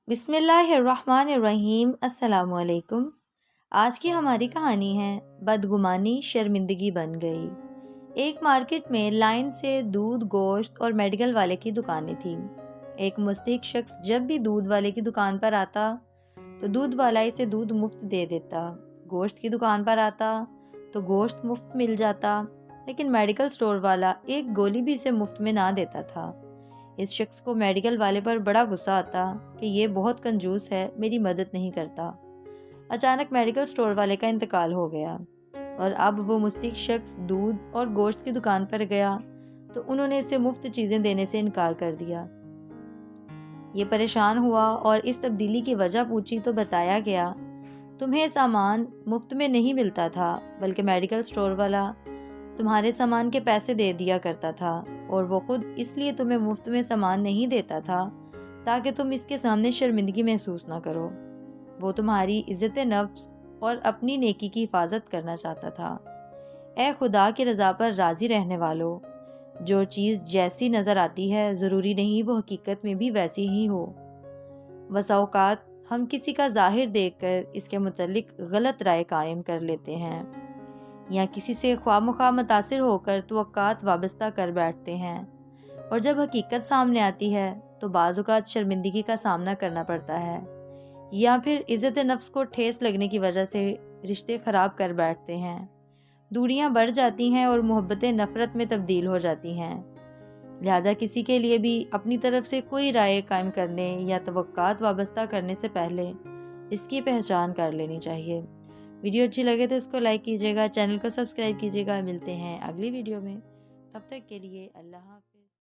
بسم اللہ الرحمن الرحیم۔ السلام علیکم۔ آج کی ہماری کہانی ہے بدگمانی شرمندگی بن گئی۔ ایک مارکیٹ میں لائن سے دودھ، گوشت اور میڈیکل والے کی دکانیں تھیں۔ ایک مستحق شخص جب بھی دودھ والے کی دکان پر آتا تو دودھ والا اسے دودھ مفت دے دیتا، گوشت کی دکان پر آتا تو گوشت مفت مل جاتا، لیکن میڈیکل سٹور والا ایک گولی بھی اسے مفت میں نہ دیتا تھا۔ اس شخص کو میڈیکل والے پر بڑا غصہ آتا کہ یہ بہت کنجوس ہے، میری مدد نہیں کرتا۔ اچانک میڈیکل سٹور والے کا انتقال ہو گیا اور اب وہ مستحق شخص دودھ اور گوشت کی دکان پر گیا تو انہوں نے اسے مفت چیزیں دینے سے انکار کر دیا۔ یہ پریشان ہوا اور اس تبدیلی کی وجہ پوچھی تو بتایا گیا، تمہیں سامان مفت میں نہیں ملتا تھا، بلکہ میڈیکل سٹور والا تمہارے سامان کے پیسے دے دیا کرتا تھا، اور وہ خود اس لیے تمہیں مفت میں سامان نہیں دیتا تھا تاکہ تم اس کے سامنے شرمندگی محسوس نہ کرو۔ وہ تمہاری عزت نفس اور اپنی نیکی کی حفاظت کرنا چاہتا تھا۔ اے خدا کی رضا پر راضی رہنے والو، جو چیز جیسی نظر آتی ہے ضروری نہیں وہ حقیقت میں بھی ویسی ہی ہو۔ بسا اوقات ہم کسی کا ظاہر دیکھ کر اس کے متعلق غلط رائے قائم کر لیتے ہیں، یا کسی سے خواہ مخواہ متاثر ہو کر توقعات وابستہ کر بیٹھتے ہیں، اور جب حقیقت سامنے آتی ہے تو بعض اوقات شرمندگی کا سامنا کرنا پڑتا ہے، یا پھر عزت نفس کو ٹھیس لگنے کی وجہ سے رشتے خراب کر بیٹھتے ہیں، دوریاں بڑھ جاتی ہیں اور محبتیں نفرت میں تبدیل ہو جاتی ہیں۔ لہٰذا کسی کے لیے بھی اپنی طرف سے کوئی رائے قائم کرنے یا توقعات وابستہ کرنے سے پہلے اس کی پہچان کر لینی چاہیے۔ ویڈیو اچھی لگے تو اس کو لائک کیجیے گا، چینل کو سبسکرائب کیجیے گا۔ ملتے ہیں اگلی ویڈیو میں، تب تک کے لیے اللہ حافظ۔